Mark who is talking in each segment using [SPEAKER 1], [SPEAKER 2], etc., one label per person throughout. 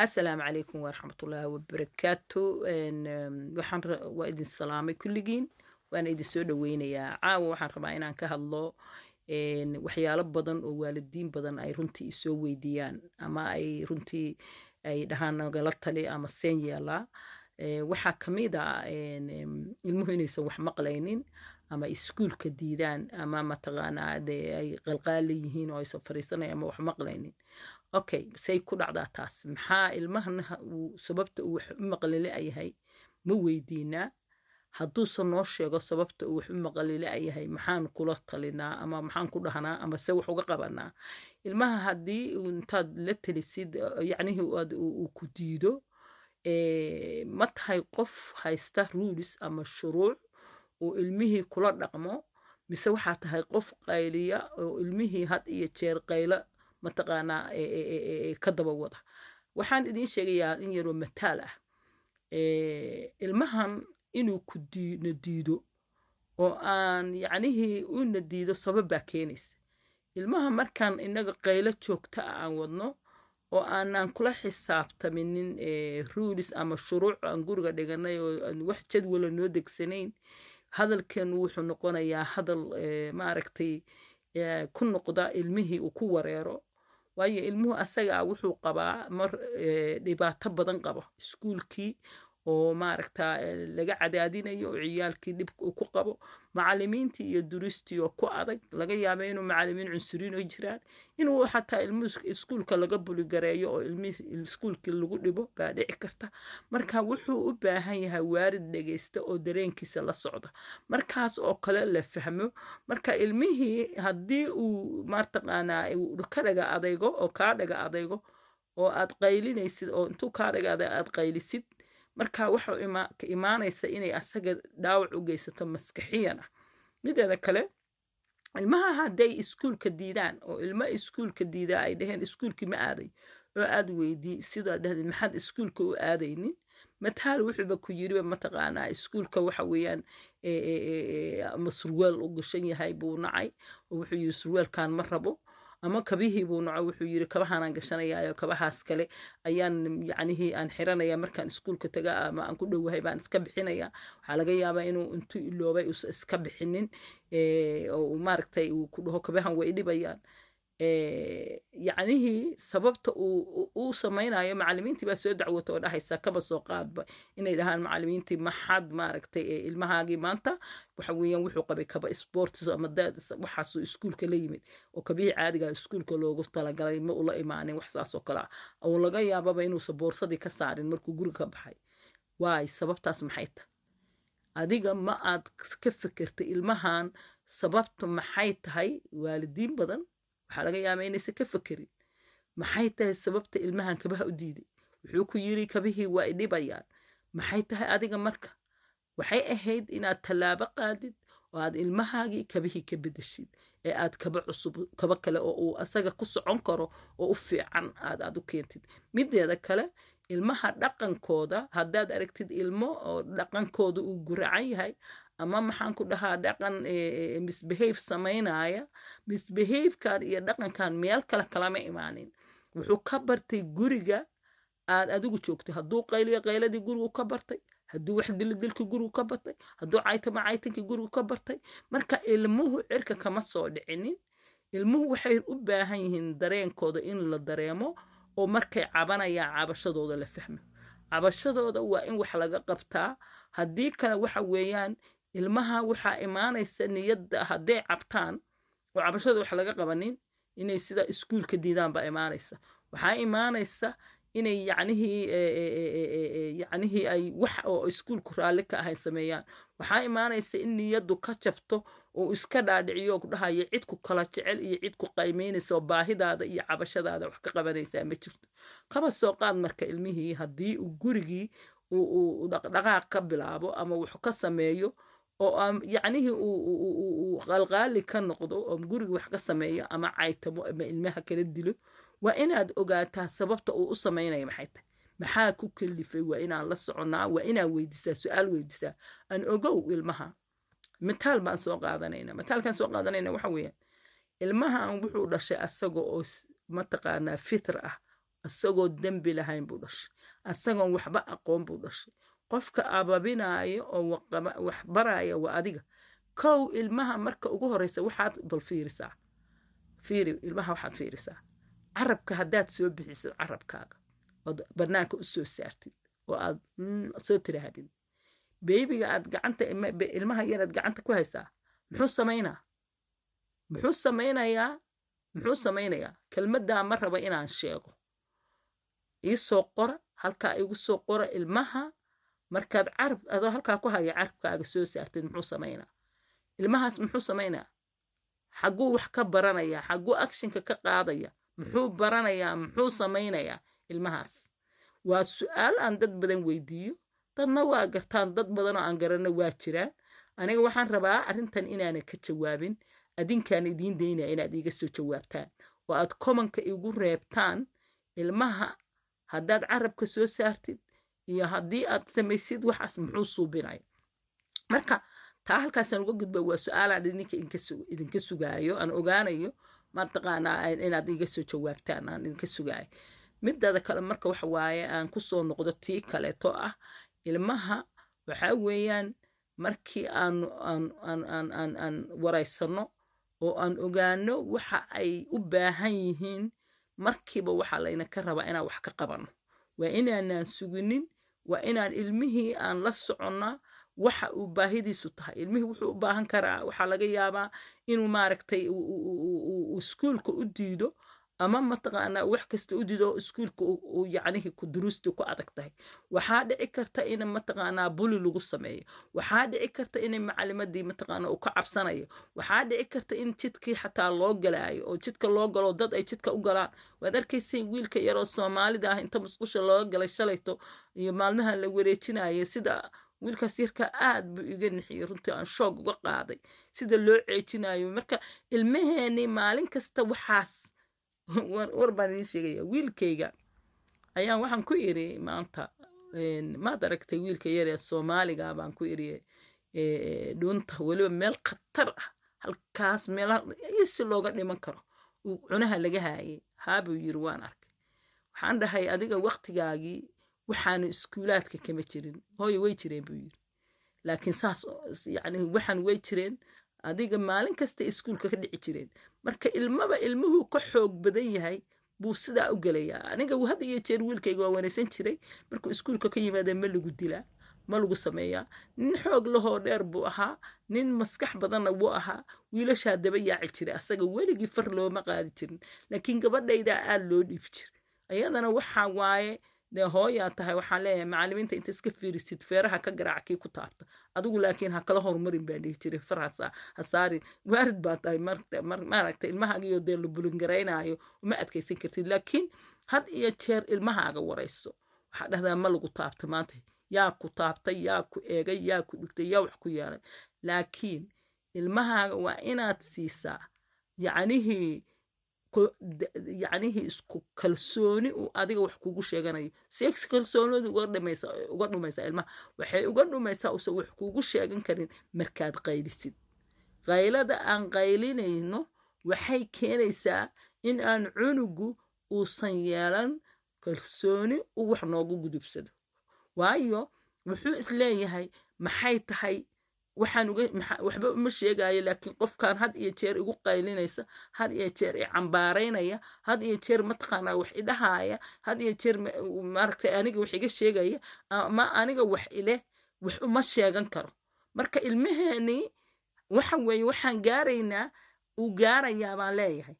[SPEAKER 1] السلام عليكم ورحمة الله وبركاته waxaan waa idin salaamay kulligiin waana idin soo dhaweynayaa caawa waxaan rabaa inaan ka hadlo waxyaalo badan oo waalidiin badan ay runtii isoo weydiiyaan ama ay runtii ay dhahaan nagala tali ama seen yeelaa waxaa ka mid ah ilmuhu inaysan wax maqlaynin ama iskuulka diidaan ama mataqaanaa ay qalqaali yihiin oo aysan fariisanayn ama wax maqlaynin okay say ku dhacdaa taas maxaa ilmahan sababta uu wax u maqlile yahay ma weydiinaa hadduusan noo sheego sababta uu wax u maqlile yahay maxaan kula talinaa ama maxaan ku dhahnaa ama se wax uga qabanaa ilmaha haddii intaad la talisid yacnihii uu ku diido ma tahay qof haysta rules ama shuruuc oo ilmihii kula dhaqmo mise waxaa tahay qof qayliya oo ilmihii had iyo jeer qayla mataqaanaa ka daba wada waxaan idiin sheegayaa in yaroo mataal ah ilmahan inuu ku diido oo aan yacnihii u nadiido sabab baa keenaysa ilmaha markaan inaga qaylo joogta ah aan wadno oo aanaan kula xisaabtaminin rules ama shuruuc aan guriga dhiganay oo aan wax jadwala noo degsanayn hadalkan wuxuu noqonayaa hadal maaragtay ku noqda ilmihii uu ku wareero waayo ilmuhu asaga wuxuu qabaa mar dhibaato badan qabo iskuulkii oo maaragta laga cadaadinayo oo ciyaalkii dhib ku qabo macallimiintii iyo duristii oo ku adag laga yaabo inuu macallimiin cunsuriin oo jiraan inuu xataa ilmuhu iskuulka laga buligareeyo oo ilmihii iskuulkii lagu dhibo baa dhici karta marka wuxuu u baahan yahay waalid dhegeysta oo dareenkiisa la socda markaas oo kale la fahmo marka ilmihii haddii uu mataqaanaa ka dhaga adaygo oo kaa dhaga adaygo oo aad qaylinaysid oo intuu kaa dhaga aad qaylisid marka waxa ka imaanaysa inay asaga dhaawac u geysato maskaxiyan ah mideeda kale ilmaha hadday iskuulka diidaan oo ilma iskuulka diidaa ay dhaheen iskuulkii ma aaday oo aad weydii sidaa dhahdeen maxaad iskuulka u aadaynin mataal wuxuuba ku yiriba mataqaanaa iskuulka waxa weeyaan ama surweel u gashan yahay buu nacay oo wuxuu yiri surweelkan ma rabo ama kabihii buu naco wuxuu yiri kabahaan gashanayaayo kabahaas kale ayaan yacnihii aan xiranaya markaan iskuulka taga ama aan ku dhowahay baan iska bixinaya waxaa laga yaabaa inuu intuu iloobay iska bixinin oo maaragtay uu ku dhaho kabahan way dhibayaan yacnihii sababta uu samaynayo macallimiintii baa soo dacwata oo dhahaysa kaba soo qaadba inay dhahaan macallimiintii maxad maaragtay ilmahaagii maanta waxa weeyaan wuxuu qabay kaba sports ama waxaasuu iskuulka la yimid oo kabihii caadiga iskuulka loogu talagalay ma ula imaanin wax saas oo kale ah oo laga yaababa inuusan boorsadii ka saarin markuu guriga ka baxay waay sababtaas maxay tahay adiga ma aad ka fikirtay ilmahan sababtu maxay tahay waalidiin badan waxaa laga yaabaa inaysan ka fakerin maxay tahay sababta ilmahan kabaha u diiday wuxuu ku yiri kabihii waa i dhibayaan maxay tahay adiga marka waxay ahayd inaad tallaabo qaadid oo aad ilmahaagii kabihii ka bedeshid ee aad kaba cusub kaba kale oo uu asaga ku socon karo oo u fiican aad u keentid mideeda kale ilmaha dhaqankooda haddaad aragtid ilmo oo dhaqankooda uu guracan yahay ama maxaan ku dhahaa dhaqan misbehave samaynaya misbehavekan iyo dhaqankan meel kale kalama imaanin wuxuu ka bartay guriga aad adigu joogtay hadduu qayliyo qayladii gurigu ka bartay hadduu wax dilkii gurigu ka bartay hadduu caytama caytankii gurigu ka bartay marka ilmuhu cirka kama soo dhicinin ilmuhu waxay u baahan yihiin dareenkooda in la dareemo oo markay cabanayaan cabashadooda la fahmo cabashadooda waa in wax laga qabtaa haddii kale waxa weeyaan ilmaha waxaa imaanaysa niyadda hadday cabtaan oo cabashada wax laga qabanin inay sida iskuulka diidaan baa imaanaysa waxaa imaanaysa inay yacnihii ay wax oo iskuulku raalli ka ahayn sameeyaan waxaa imaanaysa in niyaddu ka jabto oo iska dhaadhiciyo ku dhahayo cid ku kala jecel iyo cid ku qaymeynaysa oo baahidaada iyo cabashadaada wax ka qabanaysaa ma jirto kaba soo qaad marka ilmihii haddii uu gurigii uu dhaqdhaqaaq ka bilaabo ama wax ka sameeyo oo yacnihii uu qalqaali ka noqdo oo guriga wax ka sameeyo ama caytamo ama ilmaha kala dilo waa inaad ogaataa sababta uu u samaynayo maxay tahay maxaa ku kalifay waa inaan la soconaa waa inaan weydiisaa su-aal weydiisaa aan ogow ilmaha mitaal baan soo qaadanayna mitaalkaan soo qaadanayna waxa weeyaan ilmahan wuxuu dhashay asaga oo mataqaanaa fitr ah asagoo dembi lahayn buu dhashay asagoon waxba aqoon buu dhashay qofka ababinaayo oo wax baraya waa adiga kow ilmaha marka ugu horeysa waxaad bal fiirisaa fiiri ilmaha waxaad fiirisaa carabka haddaad soo bixisid carabkaaga ood bannaanka u soo saartid oo aad soo tiraahdid beebiga aad gacanta ilmaha yaraad gacanta ku haysaa muxuu samaynayaa kelmaddaa ma raba inaan sheego ii soo qora halkaa igu soo qora ilmaha markaad adoo halkaa ku haya carabkaaga soo saartid muxuu samaynaa ilmahaas muxuu samaynaa xagguu wax ka baranayaa xagguu actionka ka qaadaya muxuu baranayaa muxuu samaynayaa ilmahaas waa su'aal aan dad badan weydiiyo dadna waa gartaan dad badanoo aan garanno waa jiraan aniga waxaan rabaa arrintan inaanan ka jawaabin adinkaan idiin daynaya inaad iiga soo jawaabtaan oo aad komanka igu reebtaan ilmaha haddaad carabka soo saartid iyo haddii aad samaysid waxaas muxuu suubinaya marka taa halkaasaan uga gudba waa su-aalaan idinka sugaayo aan ogaanayo mataqaanaa inaad iga soo jawaabtaan aan idinka sugaayo midada kale marka waxa waaye aan kusoo noqdo tii kaleeto ah ilmaha waxaa weeyaan markii aan waraysano oo aan ogaano waxa ay u baahan yihiin markiiba waxaa layna ka rabaa inaan wax ka qabano waa inaanaan suginin waa inaan ilmihii aan la soconnaa waxa uu baahidiisu tahay ilmihii wuxuu u baahan karaa waxaa laga yaabaa inuu maaragtay iskuulka u diido ama mataqaanaa wax kasta u diido iskuulka yacnihii ku duruusti ku adag tahay waxaa dhici karta in mataqaanaa buli lagu sameeyo waxaa dhici karta in macalimadii mataqaanaa uu ka cabsanayo waxaa dhici karta in jidkii xataa loo galaayo oo jidka loo galo dad ay jidka u galaan waad arkaysay wiilka yaroo soomaalida ah inta musqusha looga galay shalayto iyo maalmahan la wareejinayo sida wiilkaas yarka aad buu iga nixiyey runtii aan shoog uga qaaday sida loo ceejinayo marka ilmaheeni maalin kasta waxaas war baan idiin sheegaya wiilkayga ayaan waxaan ku iri maanta maad aragtay wiilka yar ee soomaaliga baan ku iri dhuunta weliba meel khatar ah halkaas meelaha si looga dhiman karo uu cunaha laga haayay haabuu yiri waan arkay waxaan dhahay adiga waqtigaagii waxaanu iskuulaadka kama jirin hooyo way jireen buu yiri laakiin saas yacni waxaan way jireen adiga maalin kasta iskuulka ka dhici jireen marka ilmuhu ka xoog badan yahay buu sidaa u gelayaa aniga had iyo jeer wiilkayga waa wanaysan jiray markuu iskuulka ka yimaada ma lagu dilaa ma lagu sameeyaa nin xoog lahoo dheer buu ahaa nin maskax badanna wuu ahaa wiilashaa daba yaaci jiray asaga weligii far looma qaadi jirin laakiin gabadhaydaa aad loo dhiibi jiray ayadana waxaa waaye dee hooyaa tahay waxaan leeyahay macallimiinta inta iska fiirisid feeraha ka garaac kii ku taabta adigu laakiin ha kala horumarin baan dhihi jiray far ha saarin waarid baa tahay maaragta ilmahaagiyo dee la bulingaraynaayo uma adkaysan kartid laakiin had iyo jeer ilmahaaga warayso waxaa dhahdaa ma lagu taabta maanta yaa ku taabtay yaa ku eegay yaa ku dhigtay yaa wax ku yeelay laakiin ilmahaaga waa inaad siisaa yacnihii isku kalsooni uu adiga wax kugu sheeganayo sex kalsoonida uga dhumaysaa ilmaha waxay uga dhumaysaa use wax kugu sheegan karin markaad qaylisid qaylada aan qaylinayno waxay keenaysaa in aan cunugu uusan yeelan kalsooni u wax noogu gudubsado waayo wuxuu isleeyahay maxay tahay waxba uma sheegayo laakiin qofkan had iyo jeer igu qaylinaysa had iyo jeer i cambaaraynaya had iyo jeer mataqaanaa wax idhahaaya had iyo jeer maaragtay aniga wax iga sheegaya ama aniga wax ileh wax uma sheegan karo marka ilmaheeni waxa weeye waxaan gaarayaa baan leeyahay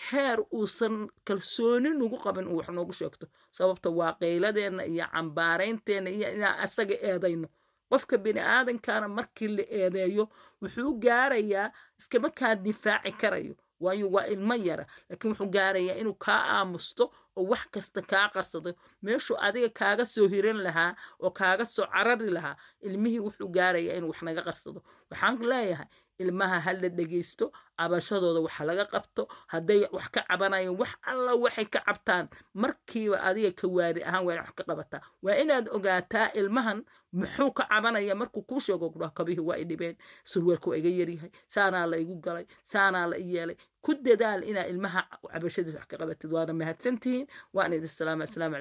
[SPEAKER 1] heer uusan kalsooni nagu qaban uu wax noogu sheegto sababta waa qayladeenna iyo cambaaraynteena iyo inaan asaga eedayno qofka bini aadankana markii la eedeeyo wuxuu gaarayaa iskama kaa difaaci karayo waayo waa ilmo yara laakiin wuxuu gaarayaa inuu kaa aamusto oo wax kasta kaa qarsado meeshuu adiga kaaga soo hiran lahaa oo kaaga soo carari lahaa ilmihii wuxuu gaarayaa inuu wax naga qarsado waxaan leeyahay ilmaha ha la dhegeysto cabashadooda waxa laga qabto hadday wax ka cabanayaan wax alla waxay ka cabtaan markiiba adiga ka waari ahaan waa inaad wax ka qabataa waa inaad ogaataa ilmahan muxuu ka cabanaya markuu kuu sheego kudhaha kabihii waa i dhibeen surweelku waa iga yaryahay saanaa la igu galay saanaa la i yeelay ku dadaal inaa ilmaha cabashadiisa wax ka qabatid waana mahadsantihiin waan idin salaama asalaamu